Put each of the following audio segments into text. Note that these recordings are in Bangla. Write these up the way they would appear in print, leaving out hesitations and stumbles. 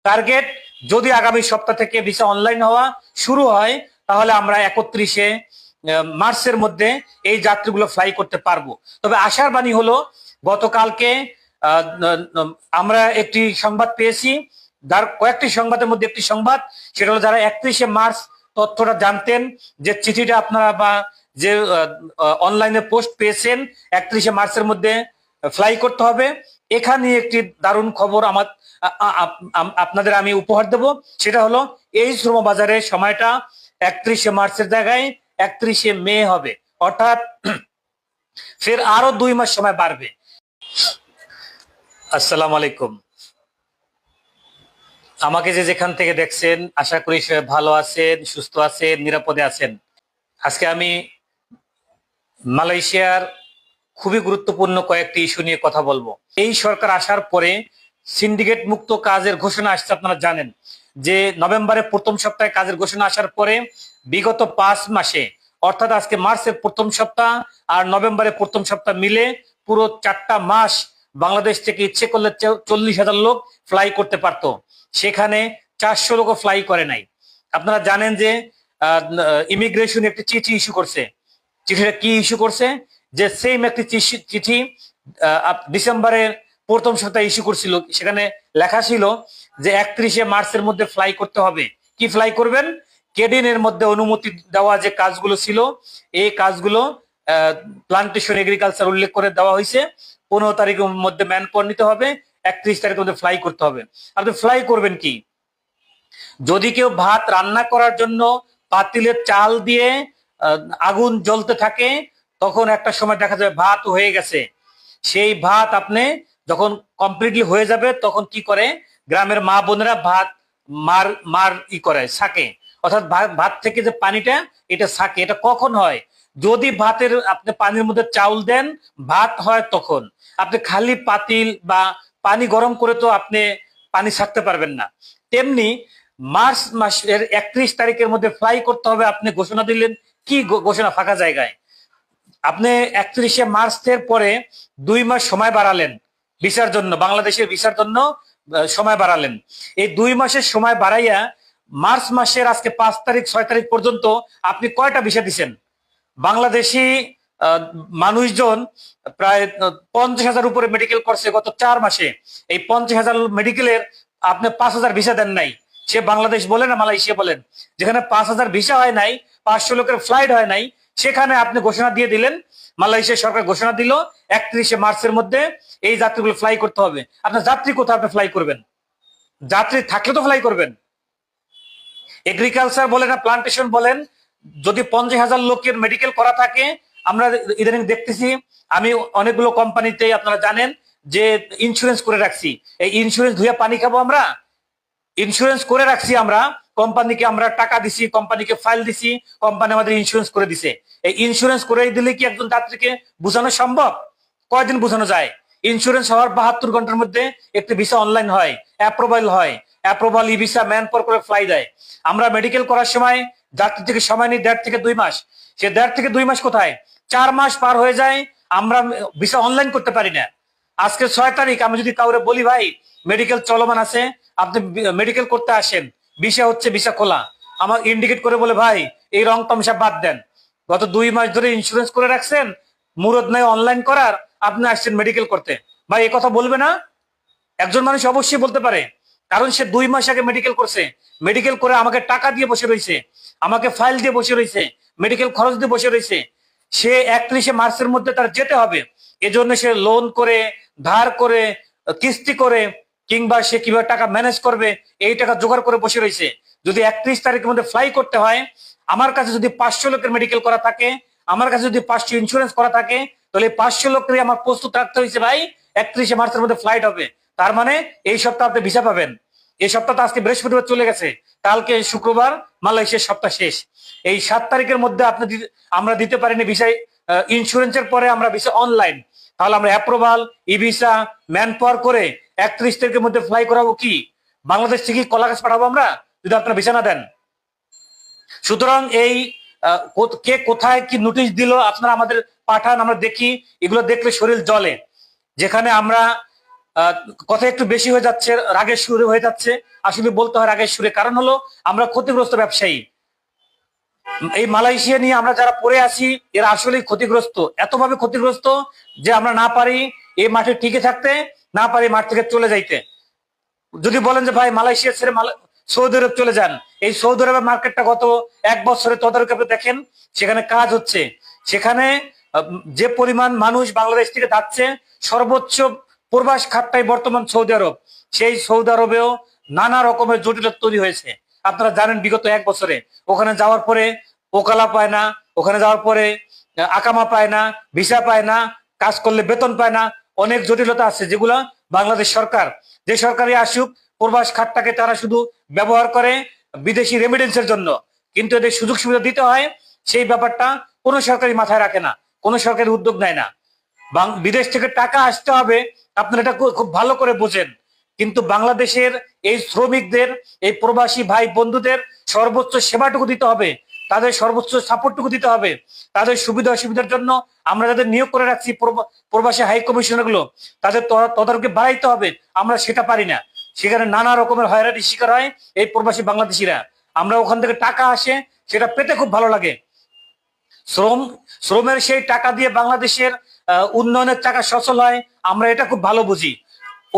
টার্গেট যদি আগামী সপ্তাহ থেকে ভিসা অনলাইন হওয়া শুরু হয় তাহলে আমরা 31শে মার্চের মধ্যে এই যাত্রীগুলো ফ্লাই করতে পারবো। তবে আশার বাণী হলো গতকালকে আমরা একটি সংবাদ পেয়েছি, যার কয়েকটি সংবাদের মধ্যে একটি সংবাদ, সেটা হলো যারা 31শে মার্চ তথ্যটা জানতেন যে চিঠিটা আপনারা বা যে অনলাইনে পোস্ট পেয়েছেন 31শে মার্চের মধ্যে ফ্লাই করতে হবে, এখানে একটি দারুণ খবর আপনাদের আমি উপহার দেব। সেটা হলো এই শ্রম বাজারের সময়টা 31শে মার্চের জায়গায় 31শে মে হবে, অর্থাৎ ফের আরো 2 মাস সময় বাড়বে। আসসালামু আলাইকুম। আমাকে যে যেখান থেকে দেখছেন আশা করি সবাই ভালো আছেন, সুস্থ আছেন, নিরাপদে আছেন। আজকে আমি মালয়েশিয়ার খুবই গুরুত্বপূর্ণ কয়েকটি ইস্যু নিয়ে কথা বলবো। এই সরকার আসার পরে সিন্ডিকেট মুক্ত কাজের ঘোষণা আসছে, আপনারা জানেন যে নভেম্বরের প্রথম সপ্তাহে কাজের ঘোষণা আসার পরে বিগত 5 মাসে, অর্থাৎ আজকে মার্চের প্রথম সপ্তাহ আর নভেম্বরের প্রথম সপ্তাহ মিলে পুরো 4টা মাস বাংলাদেশ থেকে ইচ্ছে করলে 40,000 লোক ফ্লাই করতে পারতো, সেখানে 400 লোকও ফ্লাই করে নাই। আপনারা জানেন যে ইমিগ্রেশন একটি চিঠি ইস্যু করছে। চিঠিটা কি ইস্যু করছে? যে সেম একটি চিঠি ডিসেম্বরের প্রথম সপ্তাহে ইস্যু করছিল, সেখানে লেখা ছিল যে 31শে মার্চের মধ্যে ফ্লাই করতে হবে। কি ফ্লাই করবেন? কেডিনের মধ্যে অনুমতি দেওয়া যে কাজগুলো ছিল এই কাজগুলো প্লান্টেশন এগ্রিকালচার উল্লেখ করে দেওয়া হয়েছে। 15 তারিখের মধ্যে ম্যান পাওয়ার নিতে হবে, 31 তারিখের মধ্যে ফ্লাই করতে হবে। আপনি ফ্লাই করবেন কি? যদি কেউ ভাত রান্না করার জন্য পাতিলের চাল দিয়ে আগুন জ্বলতে থাকে, তখন একটা সময় দেখা যাবে ভাত হয়ে গেছে। সেই ভাত আপনি যখন কমপ্লিটলি হয়ে যাবে তখন কি করে গ্রামের মা বোনেরা ভাত মার মার করে ছাকে, অর্থাৎ ভাত থেকে যে পানিটা এটা ছাকে। এটা কখন হয়? যদি ভাতের আপনি পানির মধ্যে চাউল দেন ভাত হয় তখন। আপনি খালি পাতিল বা পানি গরম করে তো আপনি পানি ছাকতে পারবেন না। তেমনি মার্চ মাসের 31 তারিখের মধ্যে ফ্লাই করতে হবে, আপনি ঘোষণা দিলেন। কি ঘোষণা? ফাঁকা জায়গায় আপনি 31শে মার্চের পরে 2 মাস সময় বাড়ালেন ভিসার জন্য, বাংলাদেশের ভিসার জন্য সময় বাড়ালেন। এই 2 মাসের সময় বাড়াইয়া মার্চ মাসের আজকে 5 তারিখ 6 তারিখ পর্যন্ত আপনি কয়টা ভিসা দিচ্ছেন? বাংলাদেশি মানুষজন প্রায় 50,000 উপরে মেডিকেল করছে গত 4 মাসে। এই 50,000 মেডিকেলের আপনি 5,000 ভিসা দেন নাই। সে বাংলাদেশ বলেন না মালয়েশিয়া বলেন, যেখানে 5,000 ভিসা হয় নাই, 500 লোকের ফ্লাইট হয় নাই, সেখানে আপনি ঘোষণা দিয়ে দিলেন, মালয়েশিয়া সরকার ঘোষণা দিল 31শে মার্চের মধ্যে এই যাত্রীগুলো ফ্লাই করতে হবে। আপনার যাত্রী কোথায় আপনি ফ্লাই করবেন? যাত্রী থাকলে তো ফ্লাই করবেন। এগ্রিকালচার বলেন না প্লান্টেশন বলেন, যদি 50,000 লোকের মেডিকেল করা থাকে, আমরা ইদানিং দেখতেছি, আমি অনেকগুলো কোম্পানিতে আপনারা জানেন যে ইন্স্যুরেন্স করে রাখছি। এই ইন্স্যুরেন্স ধুয়ে পানি খাবো আমরা? ইন্স্যুরেন্স করে রাখছি আমরা, কোম্পানিকে আমরা টাকা দিছি, কোম্পানিকে ফাইল দিছি, কোম্পানি আমাদের ইন্স্যুরেন্স করে দিছে। এই ইন্স্যুরেন্স করে দিলে কি একজন যাত্রীকে বোঝানো সম্ভব? কয়দিন বোঝানো যায়? ইন্স্যুরেন্স হওয়ার 72 ঘন্টার মধ্যে একটি ভিসা অনলাইন হয়, অ্যাপ্রুভাল হয়, অ্যাপ্রুভাল ই ভিসা ম্যান পাওয়ার করে ফ্লাই দেয়। আমরা মেডিকেল করার সময় যাত্রী থেকে সময় নিই 1.5 থেকে 2 মাস। সে 1.5 থেকে 2 মাস কোথায়? 4 মাস পার হয়ে যায়, আমরা ভিসা অনলাইন করতে পারি না। আজকে 6 তারিখ, আমি যদি কাউরে বলি ভাই মেডিকেল চলমান আছে, আপনি মেডিকেল করতে আসেন, ভিসা হচ্ছে, ভিসা খোলা, আমার ইন্ডিকেট করে বলে ভাই এই রং তামসা বাদ দেন, গত 2 মাস ধরে ইন্স্যুরেন্স করে রাখছেন, মুরদ নাই অনলাইন করার, আপনি আসছেন মেডিকেল করতে। ভাই এই কথা বলবে না? একজন মানুষ অবশ্যই বলতে পারে, কারণ সে 2 মাস আগে মেডিকেল করছে, মেডিকেল করে আমাকে টাকা দিয়ে বসে রয়েছে, আমাকে ফাইল দিয়ে বসে রয়েছে, মেডিকেল খরচ দিয়ে বসে রয়েছে। সে 31শে মার্চের মধ্যে তার যেতে হবে, এজন্য সে লোন করে, ধার করে, কিস্তি করে, কিংবা সে কিভাবে টাকা ম্যানেজ করবে এই টাকা জোগাড় করে বসে রয়েছে। যদি 31 তারিখের মধ্যে ফ্লাই করতে হয়, আমার কাছে যদি 500 লোকের মেডিকেল করা থাকে, আমার কাছে যদি 500 ইন্স্যুরেন্স করা থাকে, তাহলে 500 লোককে আমার প্রস্তুত রাখতে হয়েছে ভাই 31শে মার্চের মধ্যে ফ্লাইট হবে। তার মানে এই সপ্তাহে আপনি ভিসা পাবেন। এই সপ্তাহটা আজকে বৃহস্পতিবার চলে গেছে, কালকে শুক্রবার, মালয়েশিয়ার সপ্তাহ শেষ। এই 7 তারিখের মধ্যে আপনি আমরা দিতে পারিনি ভিসা, ইন্স্যুরেন্সের পরে আমরা ভিসা অনলাইন, তাহলে আমরা অ্যাপ্রুভাল ই ভিসা ম্যান পাওয়ার করে 31 তারিখের মধ্যে ফ্লাই করাবো কি? বাংলাদেশ থেকে কলা গাছ পাঠাবো আমরা যদি আপনারা ভিসা না দেন? সুতরাং এই কে কোথায় কি নোটিশ দিল আপনারা আমাদের পাঠান, আমরা দেখি। এগুলো দেখলে শরীর জ্বলে। যেখানে আমরা আহ, কথা একটু বেশি হয়ে যাচ্ছে, রাগের সুরে হয়ে যাচ্ছে। আসলে বলতে হয় রাগের সুরে, কারণ হলো আমরা ক্ষতিগ্রস্ত ব্যবসায়ী। এই মালয়েশিয়া নিয়ে আমরা যারা পড়ে আছি এরা আসলেই ক্ষতিগ্রস্ত, এতভাবে ক্ষতিগ্রস্ত যে আমরা না পারি এই মাঠে টিকে থাকতে, না পারি মাঠ থেকে চলে যাইতে। যদি বলেন যে ভাই মালয়েশিয়া ছেড়ে সৌদি আরব চলে যান, এই সৌদি আরবের মার্কেটটা গত 1 বছরে তদারকি আপনি দেখেন, সেখানে কাজ হচ্ছে, সেখানে যে পরিমাণ মানুষ বাংলাদেশ থেকে যাচ্ছে, সর্বোচ্চ প্রবাস খাতটাই বর্তমান সৌদি আরব। সেই সৌদি আরবেও নানা রকমের জটিলতা তৈরি হয়েছে। আপনারা জানেন বিগত 1 বছরে ওখানে যাওয়ার পরে ওকালা পায় না, ওখানে যাওয়ার পরে আকামা পায় না, ভিসা পায় না, কাজ করলে বেতন পায় না, অনেক জটিলতা আছে যেগুলা বাংলাদেশ সরকার, যে সরকারই আসুক, প্রবাস খাতটাকে তারা শুধু ব্যবহার করে বিদেশি রেমিটেন্সের জন্য, কিন্তু এদের সুযোগ সুবিধা দিতে হয় সেই ব্যাপারটা কোনো সরকারি মাথায় রাখে না, কোনো সরকারি উদ্যোগ নেয় না। বিদেশ থেকে টাকা আসতে হবে, আপনারা এটা খুব ভালো করে বোঝেন, কিন্তু বাংলাদেশের এই শ্রমিকদের, এই প্রবাসী ভাই বন্ধুদের সর্বোচ্চ সেবাটুকু দিতে হবে, তাদের সর্বোচ্চ সাপোর্টটুকু দিতে হবে। তাদের সুবিধা অসুবিধার জন্য আমরা যাদের নিয়োগ করে রাখছি প্রবাসী হাই কমিশনার গুলো, তাদের তদারকি বাড়াইতে হবে, আমরা সেটা পারি না। সেখানে নানা রকমের হয়রানির শিকার হয় এই প্রবাসী বাংলাদেশিরা। আমরা ওখান থেকে টাকা আসে, সেটা পেতে খুব ভালো লাগে। শ্রমের সেই টাকা দিয়ে বাংলাদেশের উন্নয়নের টাকা সচল হয়, আমরা এটা খুব ভালো বুঝি।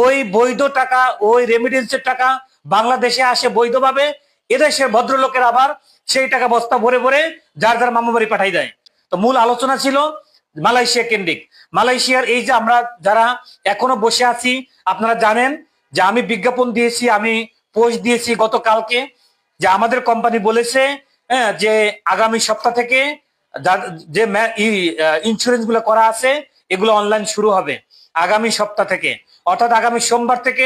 ওই বৈধ টাকা, ওই রেমিটেন্সের টাকা বাংলাদেশে আসে বৈধভাবে, এদেশের ভদ্রলোকের আবার সেই টাকা বস্তা ভরে ভরে যার যার মামা বাড়ি পাঠাই দেয়। তো মূল আলোচনা ছিল মালয়েশিয়া কেন্দ্রিক। মালয়েশিয়ার এই যে আমরা যারা এখনো বসে আছি, আপনারা জানেন যে আমি বিজ্ঞাপন দিয়েছি, আমি পোস্ট দিয়েছি গতকালকে, যে আমাদের কোম্পানি বলেছে যে আগামী সপ্তাহ থেকে যে ইন্স্যুরেন্স গুলো করা আছে এগুলো অনলাইন শুরু হবে আগামী সপ্তাহ থেকে, অর্থাৎ আগামী সোমবার থেকে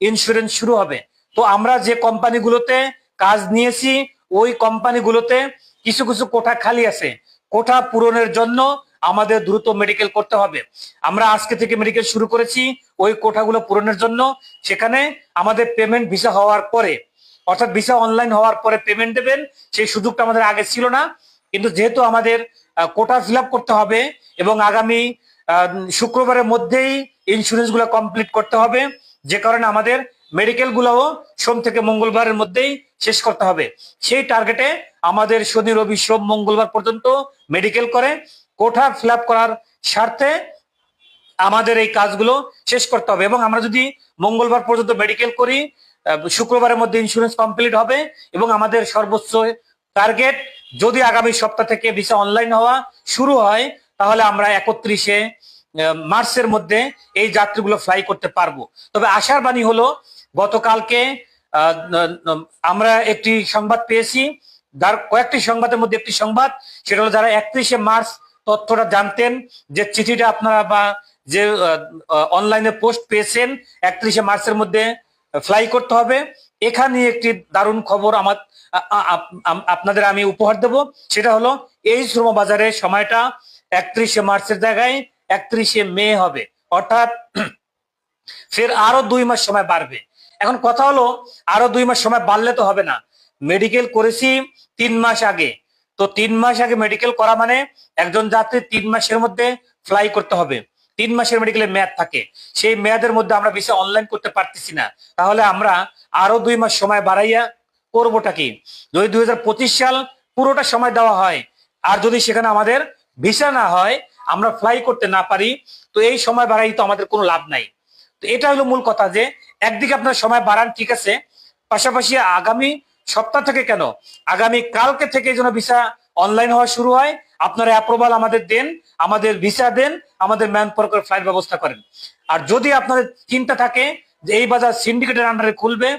ইন্স্যুরেন্স শুরু হবে। তো আমরা যে কোম্পানিগুলোতে কাজ নিয়েছি ওই কোম্পানিগুলোতে কিছু কিছু কোঠা খালি আছে, কোঠা পূরণের জন্য আমাদের দ্রুত মেডিকেল করতে হবে। আমরা আজকে থেকে মেডিকেল শুরু করেছি ওই কোঠাগুলো পূরণের জন্য। সেখানে আমাদের পেমেন্ট ভিসা হওয়ার পরে, অর্থাৎ ভিসা অনলাইন হওয়ার পরে পেমেন্ট দেবেন, সেই সুযোগটা আমাদের আগে ছিল না। কিন্তু যেহেতু আমাদের কোটা ফিল আপ করতে হবে এবং আগামী শুক্রবারের মধ্যেই ইন্স্যুরেন্স গুলো কমপ্লিট করতে হবে, যে কারণে আমাদের মেডিকেল গুলোও সোম থেকে মঙ্গলবারের মধ্যেই শেষ করতে হবে। সেই টার্গেটে আমাদের শনি রবি সোম মঙ্গলবার পর্যন্ত মেডিকেল করে কোঠা ফিল আপ করার স্বার্থে আমাদের এই কাজগুলো শেষ করতে হবে। এবং আমরা যদি মঙ্গলবার পর্যন্ত মেডিকেল করি, শুক্রবারের মধ্যে ইন্স্যুরেন্স কমপ্লিট হবে এবং আমাদের সর্বোচ্চ টার্গেট, যদি আগামী সপ্তাহ থেকে ভিসা অনলাইন হওয়া শুরু হয় তাহলে আমরা 31শে মার্চের মধ্যে এই যাত্রীগুলো ফ্লাই করতে পারবো। তবে আশার বাণী হলো, গতকালকে আমরা একটি সংবাদ পেয়েছি, যার কয়েকটি সংবাদের মধ্যে একটি সংবাদ, সেটা হলো যারা 31শে মার্চ তথ্যটা জানতেন, যে চিঠিটা আপনারা বা যে অনলাইনে পোস্ট পেয়েছেন 31শে মার্চের মধ্যে ফ্লাই করতে হবে, এখানে একটি দারুণ খবর আপনাদের আমি উপহার দেব। সেটা হলো এই শ্রম বাজারের সময়টা 31শে মার্চের জায়গায় 31শে মে হবে, অর্থাৎ ফের আরো 2 মাস সময় বাড়বে। এখন কথা হলো, আরো 2 মাস সময় বাড়লে তো হবে না। মেডিকেল করেছি 3 মাস আগে, তো 3 মাস আগে মেডিকেল করা মানে একজন যাত্রী 3 মাসের মধ্যে ফ্লাই করতে হবে। 3 মাসের মেডিকেলের মেয়াদ থাকে, সেই মেয়াদের মধ্যে আমরা ভিসা অনলাইন করতে পারতেছি না। তাহলে আমরা আরো 2 মাস সময় বাড়াইয়া করবোটা কি? যদি 2025 সাল পুরোটা সময় দেওয়া হয়, আর যদি সেখানে আমাদের ভিসা না হয়, আমরা ফ্লাই করতে না পারি, তো এই সময় বাড়াই তো আমাদের কোনো লাভ নাই। তো এটা হলো মূল কথা, যে একদিকে আপনার সময় বাড়ান ঠিক আছে, পাশাপাশি আগামী সপ্তাহ থেকে কেন, আগামী কালকে থেকে যেন ভিসা অনলাইন হওয়া শুরু হয়। আপনারা অ্যাপ্রুভাল আমাদের দেন, আমাদের ভিসা দেন, আমাদের ম্যান পাওয়ার করে ফ্লাইট ব্যবস্থা করেন। আর যদি আপনাদের চিন্তা থাকে যে এই বাজার সিন্ডিকেটের আন্ডারে খুলবে,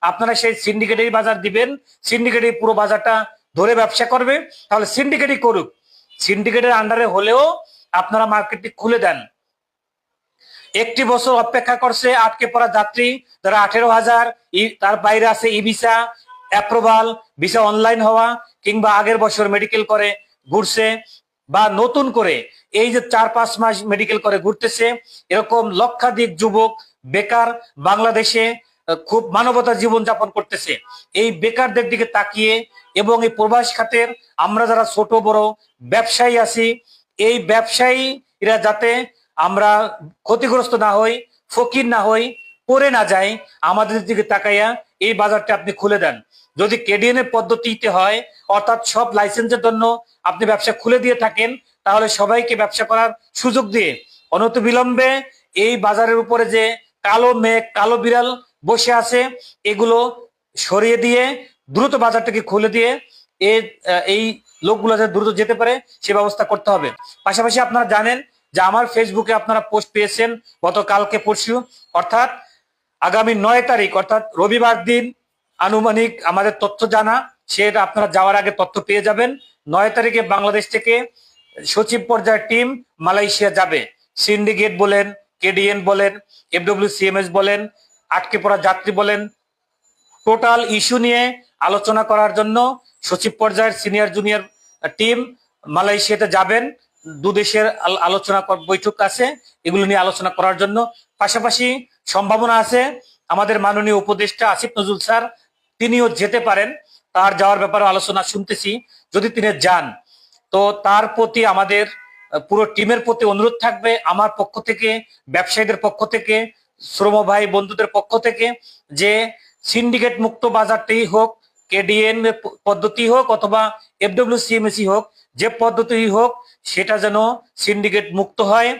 আপনারা সেই সিন্ডিকেটের বাজার দিবেন, সিন্ডিকেটের পুরো বাজারটা ধরে ব্যবসা করবে, তাহলে সিন্ডিকেটই করুক। সিন্ডিকেটের আন্ডারে হলেও আপনারা মার্কেটটি খুলে দেন। একটি বছর অপেক্ষা করছে আটকে পড়া যাত্রী যারা 18,000, তার বাইরে আছে ই ভিসা অ্যাপ্রুভাল, ভিসা অনলাইন হওয়া, কিংবা আগের বছর মেডিকেল করে ঘুরছে, বা নতুন করে এই যে 4-5 মাস মেডিকেল করে ঘুরতেছে, এরকম লক্ষাধিক যুবক বেকার বাংলাদেশে খুব মানবতা জীবন যাপন করতেছে। এই বেকারদের দিকে তাকিয়ে এবং এই প্রবাস খাতের আমরা যারা ছোট বড় ব্যবসায়ী আছি, এই ব্যবসায়ীরা যাতে আমরা ক্ষতিগ্রস্ত না হই, ফকির না হই, পড়ে না যাই, আমাদের দিকে তাকাইয়া এই বাজারটা আপনি খুলে দেন। যদি কেডিএন এর পদ্ধতিতে হয়, অর্থাৎ সব লাইসেন্সের জন্য আপনি ব্যবসা খুলে দিয়ে থাকেন, তাহলে সবাইকে ব্যবসা করার সুযোগ দিয়ে অনতিবিলম্বে এই বাজারের উপরে যে কালো মেঘ, কালো বিড়াল বসে আছে, এগুলো সরিয়ে দিয়ে দ্রুত বাজারটাকে খুলে দিয়ে এই লোকগুলো যাতে দ্রুত যেতে পারে সে ব্যবস্থা করতে হবে। পাশাপাশি আপনারা জানেন যে আমার ফেসবুকে আপনারা পোস্ট পেয়েছেন গতকালকে পরশু, অর্থাৎ আগামী 9 তারিখ অর্থাৎ রবিবার দিন আনুমানিক আমাদের তথ্য জানা, সেটা আপনারা যাওয়ার আগে তথ্য পেয়ে যাবেন। 9 তারিখে বাংলাদেশ থেকে সচিব পর্যায়ের টিম মালয়েশিয়া যাবে। সিন্ডিকেট বলেন, কেডিএন বলেন, FWCMS বলেন, আটকে পড়া যাত্রী বলেন, টোটাল ইস্যু নিয়ে আলোচনা করার জন্য সচিব পর্যায়ের সিনিয়র জুনিয়র টিম মালয়েশিয়াতে যাবেন। দুদেশের আলোচনা বৈঠক আছে, এগুলো নিয়ে আলোচনা করার জন্য। পাশাপাশি সম্ভাবনা আছে আমাদের মাননীয় উপদেষ্টা আসিফ নজরুল স্যার তিনিও যেতে পারেন, তার যাওয়ার ব্যাপারে আলোচনা শুনতেছি। যদি তিনি যান তো তার প্রতি আমাদের পুরো টিমের প্রতি অনুরোধ থাকবে, আমার পক্ষ থেকে, ব্যবসায়ীদের পক্ষ থেকে, শ্রম ভাই বন্ধুদের পক্ষ থেকে, যে সিন্ডিকেট মুক্ত বাজারটাই হোক, কেডিএন পদ্ধতি হোক অথবা FWCMSI হোক, যে পদ্ধতি হোক, সেটা যেন সিন্ডিকেট মুক্ত হয়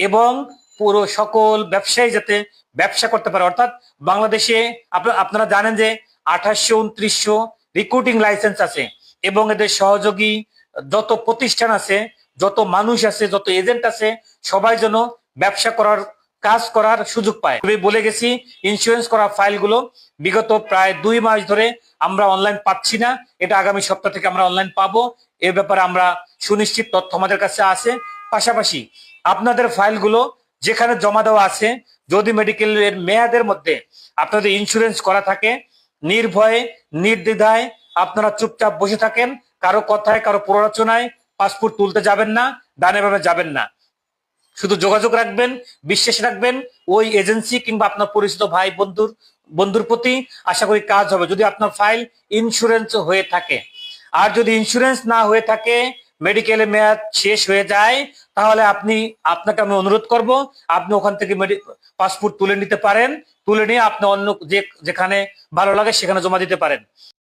এবং পুরো সকল ব্যবসায়ী যাতে ব্যবসা করতে পারে। অর্থাৎ বাংলাদেশে আপনারা জানেন যে 2829 রিক্রুটিং লাইসেন্স আছে এবং এদের সহযোগী যত প্রতিষ্ঠান আছে, যত মানুষ আছে, যত এজেন্ট আছে, সবাই যেন ব্যবসা করার কাজ করার সুযোগ পায়। আমি বলে গেছি ইন্স্যুরেন্স করা ফাইলগুলো বিগত প্রায় 2 মাস ধরে আমরা অনলাইন পাচ্ছি না, এটা আগামী সপ্তাহ থেকে আমরা অনলাইন পাবো। এ ব্যাপারে আমরা সুনিশ্চিত তথ্য আমাদের কাছে আছে। পাশাপাশি আপনাদের ফাইলগুলো যেখানে জমা দেওয়া আছে, যদি মেডিকেলের মেয়াদের মধ্যে আপনাদের ইন্স্যুরেন্স করা থাকে, নির্ভয়ে নির্দ্বিধায় আপনারা চুপচাপ বসে থাকেন, কারো কথায় কারো প্ররোচনায় পাসপোর্ট তুলতে যাবেন না, ডানে বামে যাবেন না। শুধু যোগাযোগ রাখবেন, বিশ্বাস রাখবেন ওই এজেন্সি কিংবা আপনার পরিচিত ভাই বন্ধুর প্রতি। আশা করি কাজ হবে যদি আপনার ফাইল ইন্স্যুরেন্স হয়ে থাকে। আর যদি ইন্স্যুরেন্স না হয়ে থাকে, মেডিকেলের মেয়াদ শেষ হয়ে যায়, তাহলে আপনাকে আমি অনুরোধ করব আপনি ওখান থেকে পাসপোর্ট তুলে নিতে পারেন। তুলে নিয়ে আপনি অন্য যেখানে ভালো লাগে সেখানে জমা দিতে পারেন।